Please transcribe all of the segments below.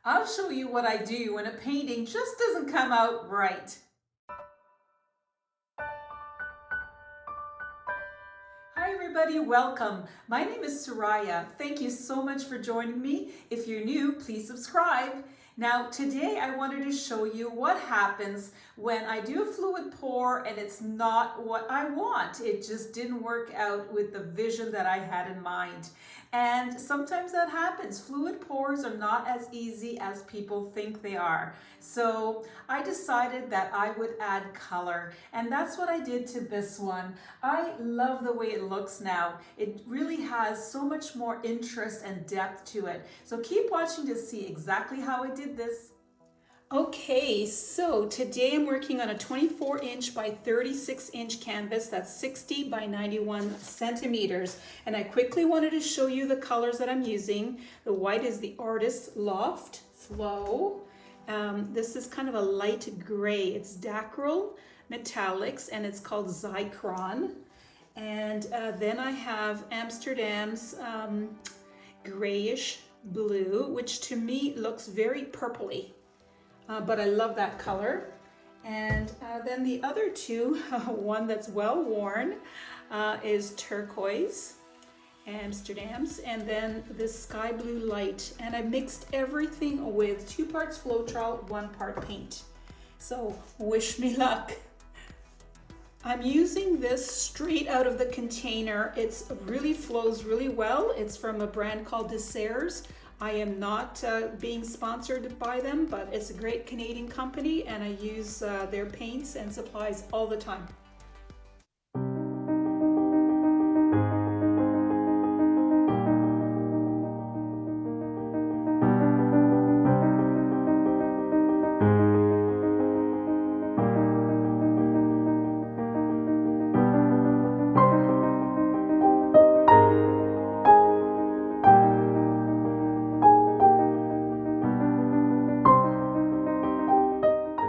I'll show you what I do when a painting just doesn't come out right. Hi everybody, welcome. My name is Soraya. Thank you so much for joining me. If you're new, please subscribe. Now today I wanted to show you what happens when I do a fluid pour and it's not what I want. It just didn't work out with the vision that I had in mind. And sometimes that happens. Fluid pours are not as easy as people think they are. So I decided that I would add color, and that's what I did to this one. I love the way it looks now. It really has so much more interest and depth to it. So keep watching to see exactly how I did this. Okay, so today I'm working on a 24-inch by 36-inch canvas that's 60 by 91 centimeters. And I quickly wanted to show you the colors that I'm using. The white is the Artist Loft Flow. This is kind of a light gray. It's Dacryl Metallics and it's called Zychron. And then I have Amsterdam's grayish blue, which to me looks very purpley. But I love that color. And then the other two, one that's well worn is turquoise, Amsterdam's, and then this sky blue light. And I mixed everything with 2 parts Floetrol, 1 part paint. So wish me luck. I'm using this straight out of the container. It really flows really well. It's from a brand called Desserts. I am not being sponsored by them, but it's a great Canadian company and I use their paints and supplies all the time.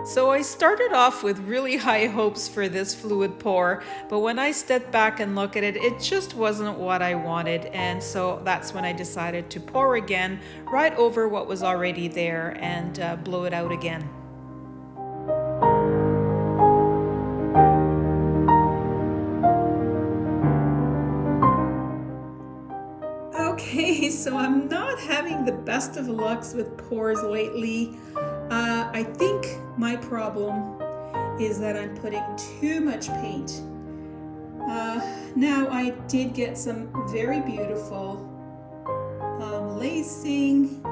So I started off with really high hopes for this fluid pour, but when I stepped back and look at it, it just wasn't what I wanted. And so that's when I decided to pour again right over what was already there and blow it out again. Okay, so I'm not having the best of lucks with pours lately. I think my problem is that I'm putting too much paint. Now I did get some very beautiful lacing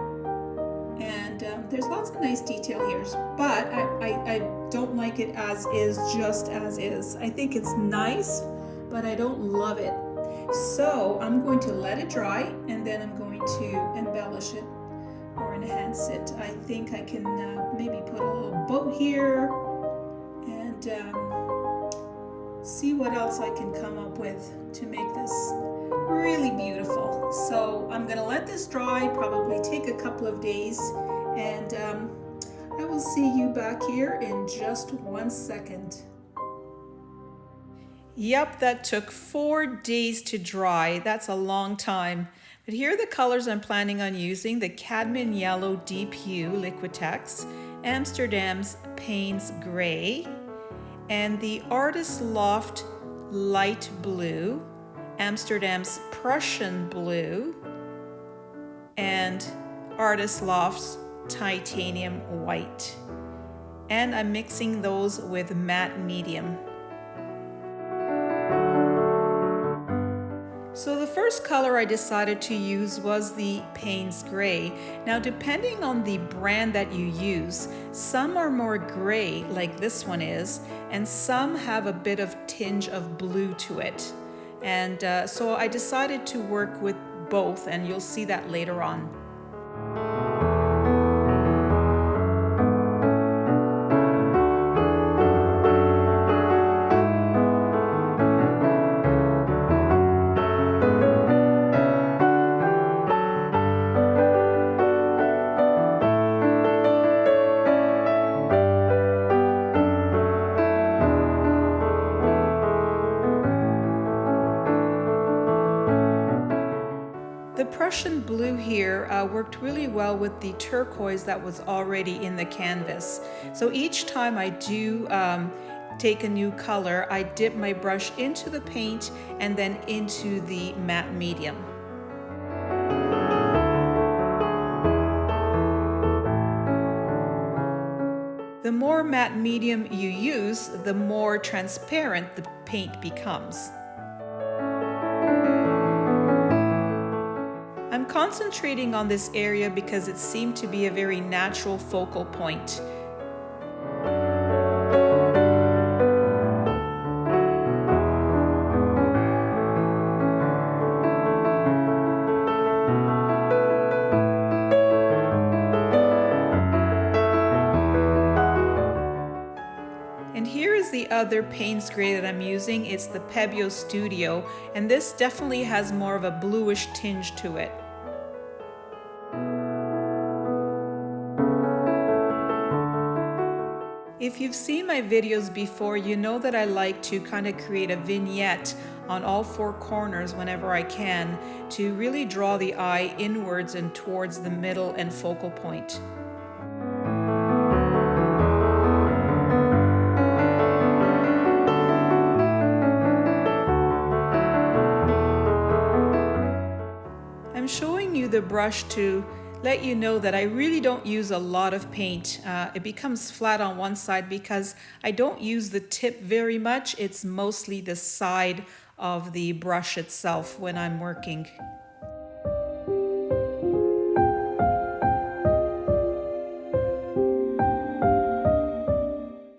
and there's lots of nice detail here, but I don't like it as is, just as is. I think it's nice, but I don't love it. So I'm going to let it dry and then I'm going to embellish it or enhance it. I think I can maybe put a little boat here and see what else I can come up with to make this really beautiful. So I'm gonna let this dry, probably take a couple of days, and I will see you back here in just 1 second. Yep, that took 4 days to dry. That's a long time. But here are the colors I'm planning on using: the Cadmium Yellow Deep Hue Liquitex, Amsterdam's Payne's Gray, and the Artist Loft Light Blue, Amsterdam's Prussian Blue, and Artist Loft's Titanium White. And I'm mixing those with matte medium. So the first color I decided to use was the Payne's Gray. Now depending on the brand that you use, some are more gray like this one is, and some have a bit of tinge of blue to it. And so I decided to work with both, and you'll see that later on. Prussian blue here worked really well with the turquoise that was already in the canvas. So each time I do take a new color, I dip my brush into the paint and then into the matte medium. The more matte medium you use, the more transparent the paint becomes. I'm concentrating on this area because it seemed to be a very natural focal point. And here is the other Payne's Gray that I'm using. It's the Pebeo Studio, and this definitely has more of a bluish tinge to it. If you've seen my videos before, you know that I like to kind of create a vignette on all four corners whenever I can to really draw the eye inwards and towards the middle and focal point. I'm showing you the brush to let you know that I really don't use a lot of paint. It becomes flat on one side because I don't use the tip very much. It's mostly the side of the brush itself when I'm working.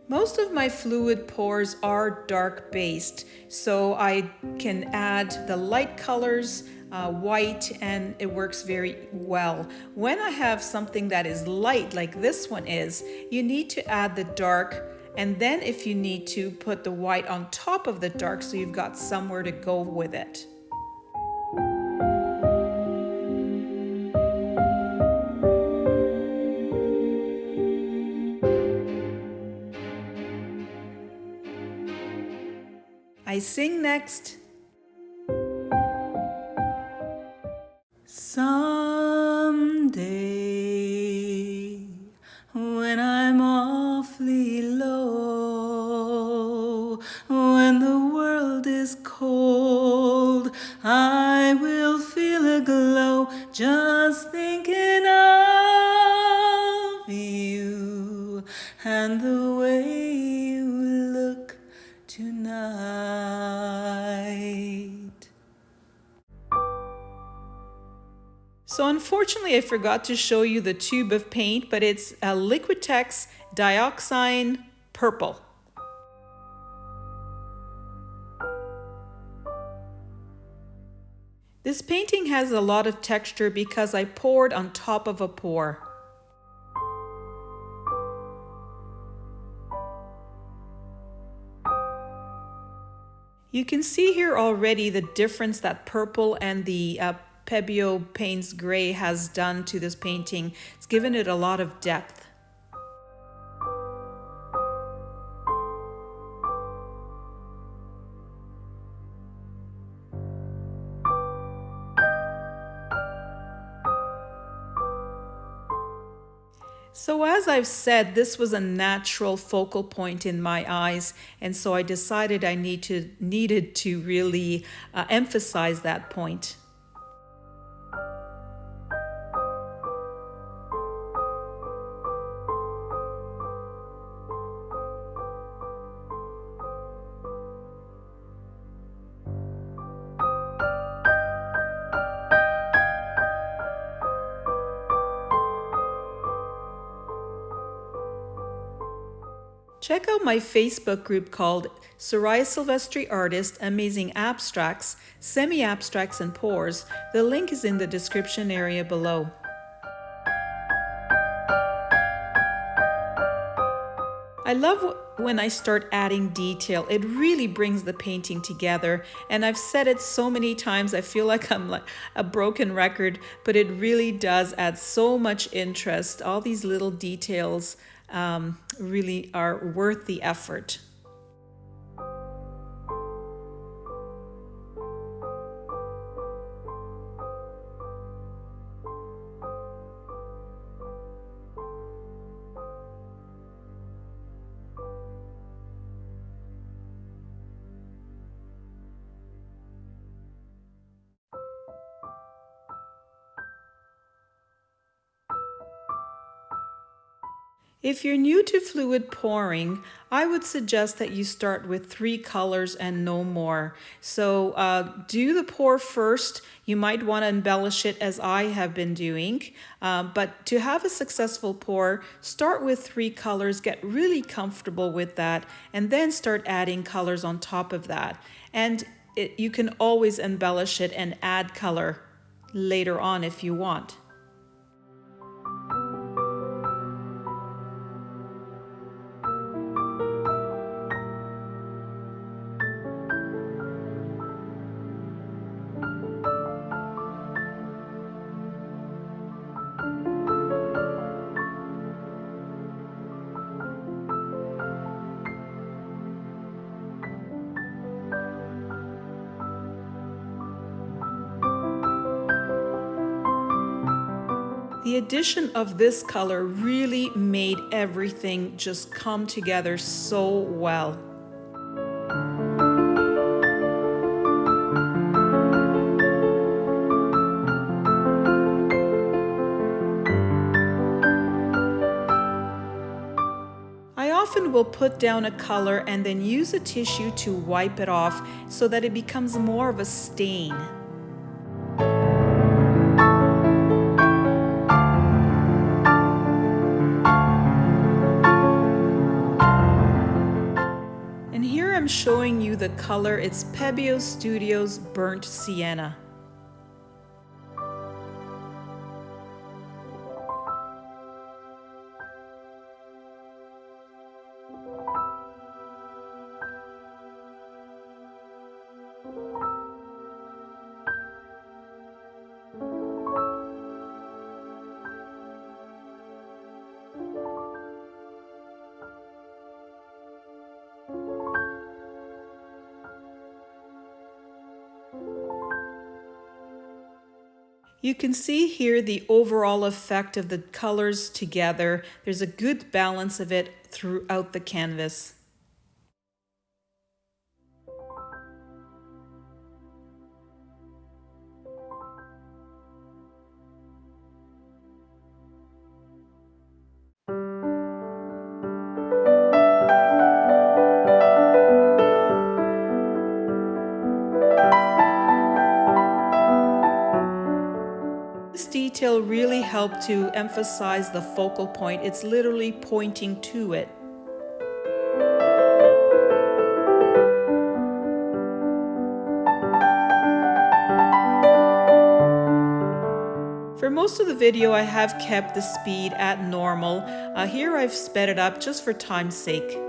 Most of my fluid pours are dark based, so I can add the light colors, white, and it works very well. When I have something that is light like this one is, you need to add the dark, and then if you need to, put the white on top of the dark so you've got somewhere to go with it. I sing next. Someday, when I'm awfully low, when the world is cold, I will feel a glow just thinking of you and the way you look tonight. So unfortunately, I forgot to show you the tube of paint, but it's a Liquitex Dioxine Purple. This painting has a lot of texture because I poured on top of a pour. You can see here already the difference that purple and the Pebeo Payne's Gray has done to this painting. It's given it a lot of depth. So as I've said, this was a natural focal point in my eyes, and so I decided I needed to really emphasize that point. Check out my Facebook group called Soraya Silvestri Artist, Amazing Abstracts, Semi-Abstracts and Pours. The link is in the description area below. I love when I start adding detail. It really brings the painting together, and I've said it so many times I feel like I'm like a broken record, but it really does add so much interest. All these little details really are worth the effort. If you're new to fluid pouring, I would suggest that you start with 3 colors and no more. So do the pour first. You might want to embellish it as I have been doing. But to have a successful pour, start with 3 colors, get really comfortable with that, and then start adding colors on top of that. And you can always embellish it and add color later on if you want. The addition of this color really made everything just come together so well. I often will put down a color and then use a tissue to wipe it off so that it becomes more of a stain. And here I'm showing you the color. It's Pebbio Studios Burnt Sienna. You can see here the overall effect of the colors together. There's a good balance of it throughout the canvas. This detail really helped to emphasize the focal point. It's literally pointing to it. For most of the video, I have kept the speed at normal. Here I've sped it up just for time's sake.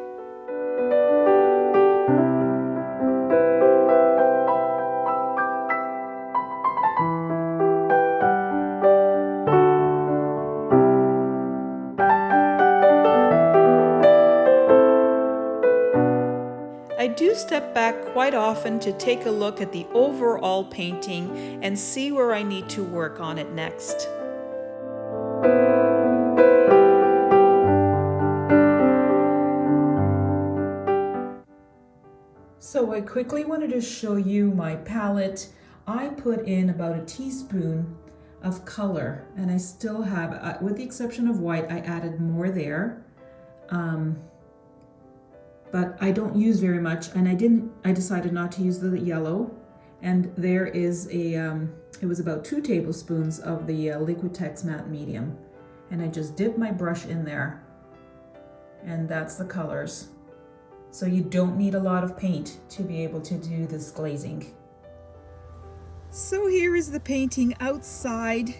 I do step back quite often to take a look at the overall painting and see where I need to work on it next. So I quickly wanted to show you my palette. I put in about a teaspoon of color, and I still have, with the exception of white, I added more there. But I don't use very much, and I decided not to use the yellow. And there is it was about 2 tablespoons of the Liquitex matte medium. And I just dip my brush in there, and that's the colors. So you don't need a lot of paint to be able to do this glazing. So here is the painting outside.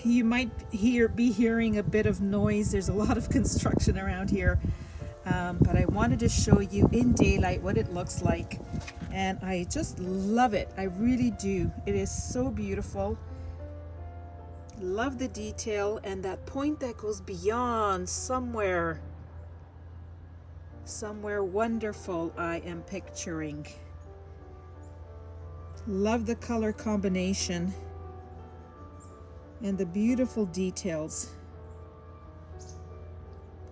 You might be hearing a bit of noise. There's a lot of construction around here. But I wanted to show you in daylight what it looks like, and I just love it. I really do. It is so beautiful. Love the detail and that point that goes beyond somewhere wonderful I am picturing. Love the color combination and the beautiful details.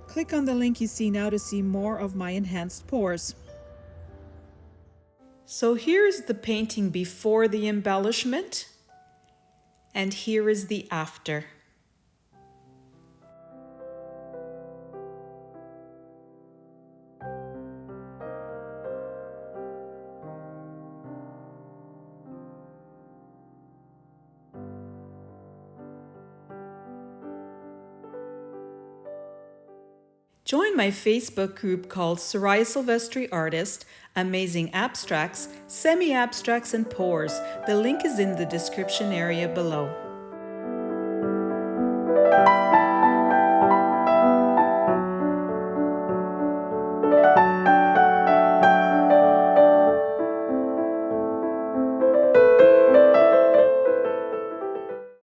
Click on the link you see now to see more of my enhanced pours. So here is the painting before the embellishment, and here is the after. Join my Facebook group called Soraya Silvestri Artist, Amazing Abstracts, Semi-Abstracts and Pours. The link is in the description area below.